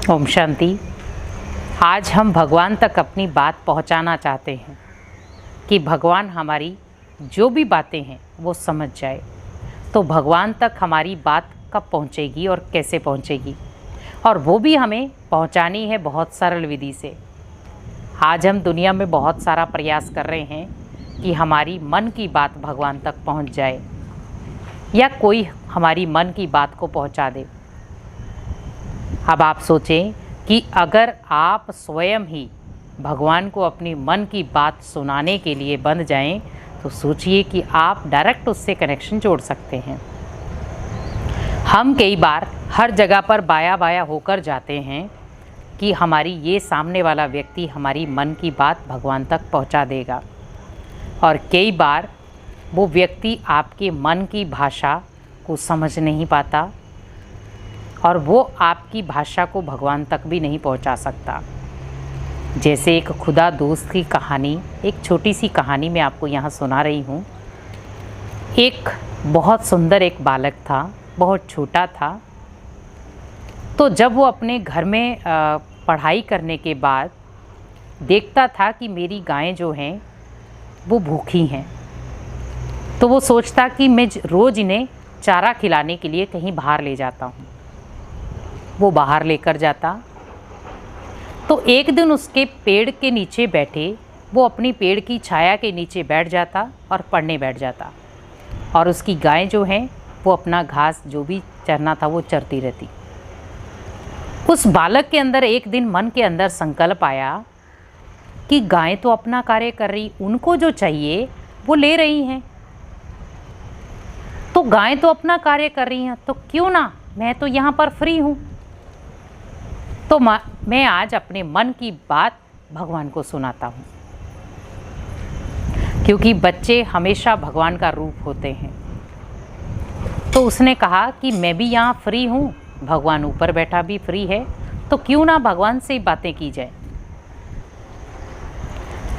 ओम शांति। आज हम भगवान तक अपनी बात पहुंचाना चाहते हैं कि भगवान हमारी जो भी बातें हैं वो समझ जाए। तो भगवान तक हमारी बात कब पहुंचेगी और कैसे पहुंचेगी, और वो भी हमें पहुंचानी है बहुत सरल विधि से। आज हम दुनिया में बहुत सारा प्रयास कर रहे हैं कि हमारी मन की बात भगवान तक पहुंच जाए या कोई हमारी मन की बात को पहुंचा दे। अब आप सोचें कि अगर आप स्वयं ही भगवान को अपनी मन की बात सुनाने के लिए बंध जाएं, तो सोचिए कि आप डायरेक्ट उससे कनेक्शन जोड़ सकते हैं। हम कई बार हर जगह पर बाया बाया होकर जाते हैं कि हमारी ये सामने वाला व्यक्ति हमारी मन की बात भगवान तक पहुंचा देगा, और कई बार वो व्यक्ति आपके मन की भाषा को समझ नहीं पाता और वो आपकी भाषा को भगवान तक भी नहीं पहुंचा सकता। जैसे एक खुदा दोस्त की कहानी, एक छोटी सी कहानी मैं आपको यहाँ सुना रही हूँ। एक बहुत सुंदर एक बालक था, बहुत छोटा था। तो जब वो अपने घर में पढ़ाई करने के बाद देखता था कि मेरी गायें जो हैं वो भूखी हैं, तो वो सोचता कि मैं रोज़ इन्हें चारा खिलाने के लिए कहीं बाहर ले जाता हूँ। वो बाहर लेकर जाता। तो एक दिन उसके पेड़ के नीचे बैठे वो अपनी पेड़ की छाया के नीचे बैठ जाता और पढ़ने बैठ जाता, और उसकी गायें जो हैं वो अपना घास जो भी चरना था वो चरती रहती। उस बालक के अंदर एक दिन मन के अंदर संकल्प आया कि गायें तो अपना कार्य कर रही, उनको जो चाहिए वो ले रही हैं, तो गायें तो अपना कार्य कर रही हैं, तो क्यों ना, मैं तो यहाँ पर फ्री हूँ, तो मैं आज अपने मन की बात भगवान को सुनाता हूँ। क्योंकि बच्चे हमेशा भगवान का रूप होते हैं। तो उसने कहा कि मैं भी यहाँ फ्री हूँ, भगवान ऊपर बैठा भी फ्री है, तो क्यों ना भगवान से बातें की जाए।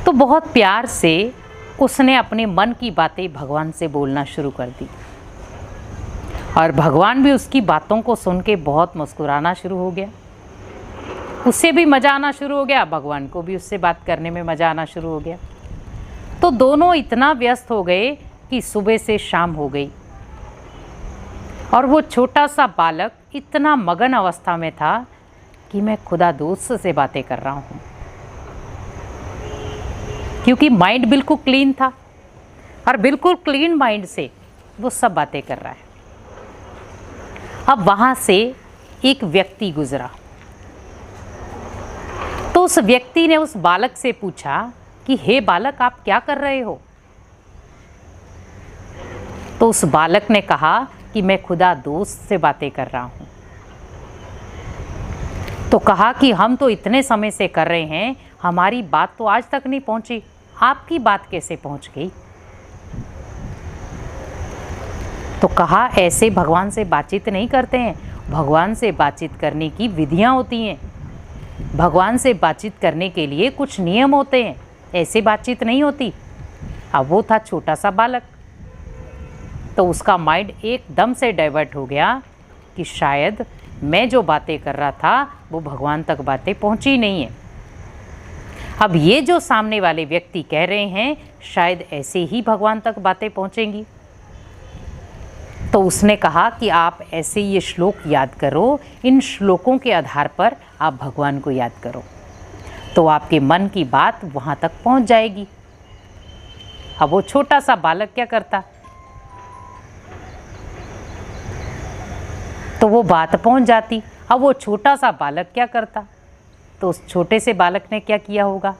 तो बहुत प्यार से उसने अपने मन की बातें भगवान से बोलना शुरू कर दी, और भगवान भी उसकी बातों को सुन के बहुत मुस्कुराना शुरू हो गया। उससे भी मज़ा आना शुरू हो गया, भगवान को भी उससे बात करने में मज़ा आना शुरू हो गया। तो दोनों इतना व्यस्त हो गए कि सुबह से शाम हो गई, और वो छोटा सा बालक इतना मगन अवस्था में था कि मैं खुदा दोस्त से बातें कर रहा हूँ, क्योंकि माइंड बिल्कुल क्लीन था, और बिल्कुल क्लीन माइंड से वो सब बातें कर रहा है। अब वहाँ से एक व्यक्ति गुजरा। तो उस व्यक्ति ने उस बालक से पूछा कि हे बालक, आप क्या कर रहे हो? तो उस बालक ने कहा कि मैं खुदा दोस्त से बातें कर रहा हूं। तो कहा कि हम तो इतने समय से कर रहे हैं, हमारी बात तो आज तक नहीं पहुंची, आपकी बात कैसे पहुंच गई? तो कहा ऐसे भगवान से बातचीत नहीं करते हैं, भगवान से बातचीत करने की विधियां होती हैं, भगवान से बातचीत करने के लिए कुछ नियम होते हैं, ऐसे बातचीत नहीं होती। अब वो था छोटा सा बालक, तो उसका माइंड एकदम से डाइवर्ट हो गया कि शायद मैं जो बातें कर रहा था वो भगवान तक बातें पहुंची नहीं है। अब ये जो सामने वाले व्यक्ति कह रहे हैं शायद ऐसे ही भगवान तक बातें पहुंचेंगी। तो उसने कहा कि आप ऐसे ये श्लोक याद करो, इन श्लोकों के आधार पर आप भगवान को याद करो, तो आपके मन की बात वहाँ तक पहुँच जाएगी। अब वो छोटा सा बालक क्या करता, तो वो बात पहुँच जाती। अब वो छोटा सा बालक क्या करता, तो उस छोटे से बालक ने क्या किया होगा?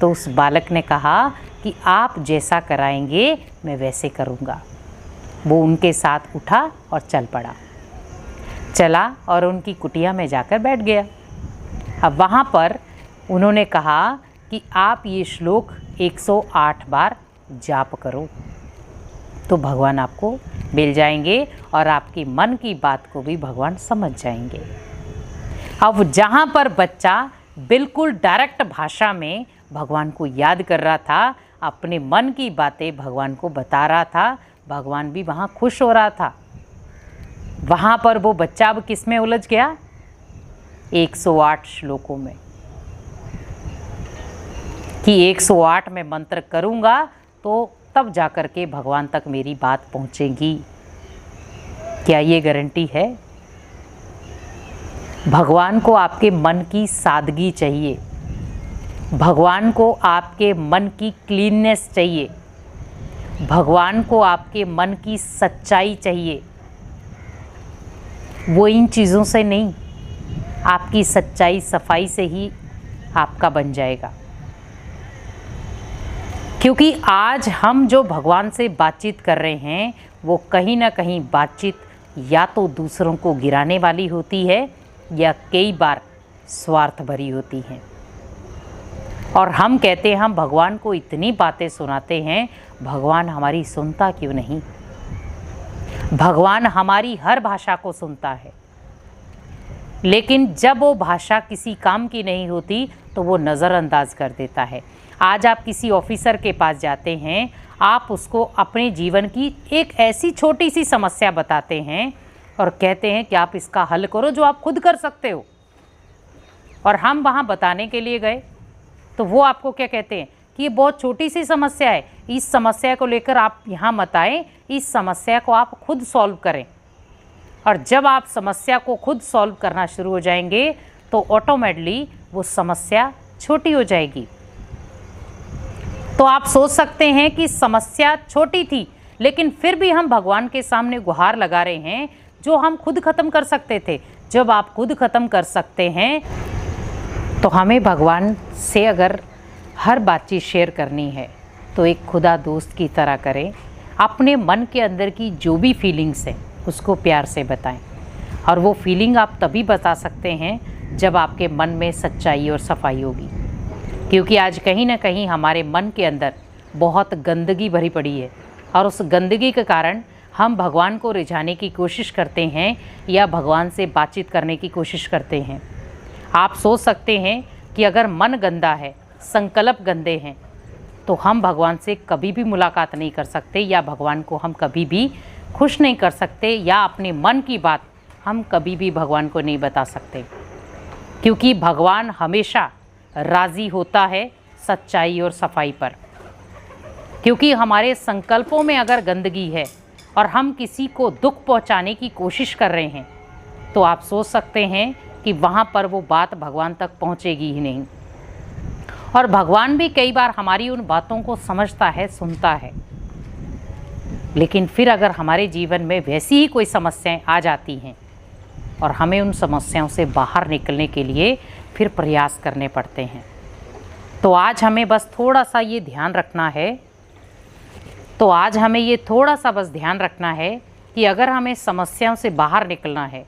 तो उस बालक ने कहा कि आप जैसा कराएंगे मैं वैसे करूँगा। वो उनके साथ उठा और चला और उनकी कुटिया में जाकर बैठ गया। अब वहाँ पर उन्होंने कहा कि आप ये श्लोक 108 बार जाप करो, तो भगवान आपको मिल जाएंगे और आपकी मन की बात को भी भगवान समझ जाएंगे। अब जहाँ पर बच्चा बिल्कुल डायरेक्ट भाषा में भगवान को याद कर रहा था, अपने मन की बातें भगवान को बता रहा था, भगवान भी वहाँ खुश हो रहा था। वहाँ पर वो बच्चा अब किस में उलझ गया? 108 श्लोकों में, कि 108 में मंत्र करूँगा तो तब जाकर के भगवान तक मेरी बात पहुँचेगी। क्या ये गारंटी है? भगवान को आपके मन की सादगी चाहिए, भगवान को आपके मन की क्लीननेस चाहिए, भगवान को आपके मन की सच्चाई चाहिए। वो इन चीज़ों से नहीं, आपकी सच्चाई सफाई से ही आपका बन जाएगा। क्योंकि आज हम जो भगवान से बातचीत कर रहे हैं वो कहीं ना कहीं बातचीत या तो दूसरों को गिराने वाली होती है या कई बार स्वार्थ भरी होती हैं। और हम कहते हैं हम भगवान को इतनी बातें सुनाते हैं, भगवान हमारी सुनता क्यों नहीं? भगवान हमारी हर भाषा को सुनता है, लेकिन जब वो भाषा किसी काम की नहीं होती तो वो नज़रअंदाज कर देता है। आज आप किसी ऑफिसर के पास जाते हैं, आप उसको अपने जीवन की एक ऐसी छोटी सी समस्या बताते हैं और कहते हैं कि आप इसका हल करो जो आप खुद कर सकते हो। और हम वहाँ बताने के लिए गए तो वो आपको क्या कहते हैं कि ये बहुत छोटी सी समस्या है, इस समस्या को लेकर आप यहाँ मत आएं, इस समस्या को आप खुद सॉल्व करें। और जब आप समस्या को खुद सॉल्व करना शुरू हो जाएंगे तो ऑटोमेटिकली वो समस्या छोटी हो जाएगी। तो आप सोच सकते हैं कि समस्या छोटी थी, लेकिन फिर भी हम भगवान के सामने गुहार लगा रहे हैं जो हम खुद ख़त्म कर सकते थे। जब आप खुद ख़त्म कर सकते हैं तो हमें भगवान से अगर हर बातचीत शेयर करनी है तो एक खुदा दोस्त की तरह करें। अपने मन के अंदर की जो भी फीलिंग्स हैं उसको प्यार से बताएं। और वो फीलिंग आप तभी बता सकते हैं जब आपके मन में सच्चाई और सफाई होगी। क्योंकि आज कहीं ना कहीं हमारे मन के अंदर बहुत गंदगी भरी पड़ी है और उस गंदगी के कारण हम भगवान को रिझाने की कोशिश करते हैं या भगवान से बातचीत करने की कोशिश करते हैं। आप सोच सकते हैं कि अगर मन गंदा है, संकल्प गंदे हैं, तो हम भगवान से कभी भी मुलाकात नहीं कर सकते या भगवान को हम कभी भी खुश नहीं कर सकते या अपने मन की बात हम कभी भी भगवान को नहीं बता सकते। क्योंकि भगवान हमेशा राज़ी होता है सच्चाई और सफाई पर। क्योंकि हमारे संकल्पों में अगर गंदगी है और हम किसी को दुख पहुंचाने की कोशिश कर रहे हैं तो आप सोच सकते हैं कि वहाँ पर वो बात भगवान तक पहुँचेगी ही नहीं। और भगवान भी कई बार हमारी उन बातों को समझता है, सुनता है, लेकिन फिर अगर हमारे जीवन में वैसी ही कोई समस्याएं आ जाती हैं और हमें उन समस्याओं से बाहर निकलने के लिए फिर प्रयास करने पड़ते हैं, तो आज हमें बस थोड़ा सा ये ध्यान रखना है कि अगर हमें समस्याओं से बाहर निकलना है,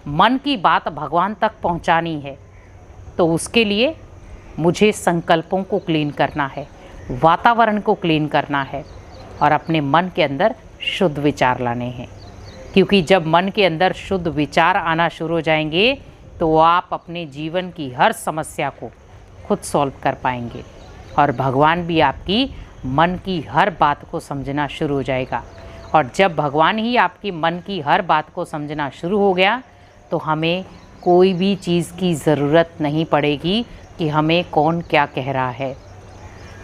मन की बात भगवान तक पहुंचानी है, तो उसके लिए मुझे संकल्पों को क्लीन करना है, वातावरण को क्लीन करना है और अपने मन के अंदर शुद्ध विचार लाने हैं। क्योंकि जब मन के अंदर शुद्ध विचार आना शुरू हो जाएंगे तो आप अपने जीवन की हर समस्या को खुद सॉल्व कर पाएंगे और भगवान भी आपकी मन की हर बात को समझना शुरू हो जाएगा। और जब भगवान ही आपकी मन की हर बात को समझना शुरू हो गया तो हमें कोई भी चीज़ की ज़रूरत नहीं पड़ेगी कि हमें कौन क्या कह रहा है,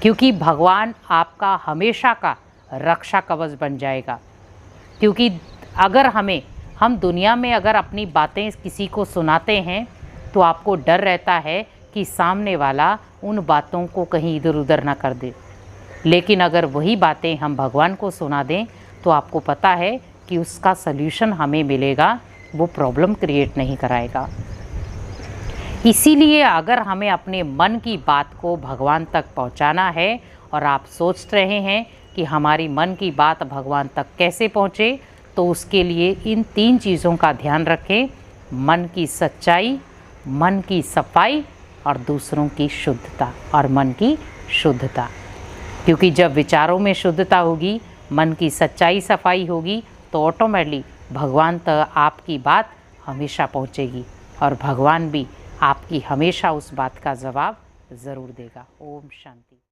क्योंकि भगवान आपका हमेशा का रक्षा कवच बन जाएगा। क्योंकि अगर हम दुनिया में अगर अपनी बातें किसी को सुनाते हैं तो आपको डर रहता है कि सामने वाला उन बातों को कहीं इधर उधर ना कर दे, लेकिन अगर वही बातें हम भगवान को सुना दें तो आपको पता है कि उसका सल्यूशन हमें मिलेगा, वो प्रॉब्लम क्रिएट नहीं कराएगा। इसीलिए अगर हमें अपने मन की बात को भगवान तक पहुंचाना है और आप सोच रहे हैं कि हमारी मन की बात भगवान तक कैसे पहुंचे, तो उसके लिए इन 3 चीज़ों का ध्यान रखें: मन की सच्चाई, मन की सफाई और दूसरों की शुद्धता और मन की शुद्धता। क्योंकि जब विचारों में शुद्धता होगी, मन की सच्चाई सफाई होगी, तो ऑटोमेटिकली भगवान तक आपकी बात हमेशा पहुंचेगी और भगवान भी आपकी हमेशा उस बात का जवाब ज़रूर देगा। ओम शांति।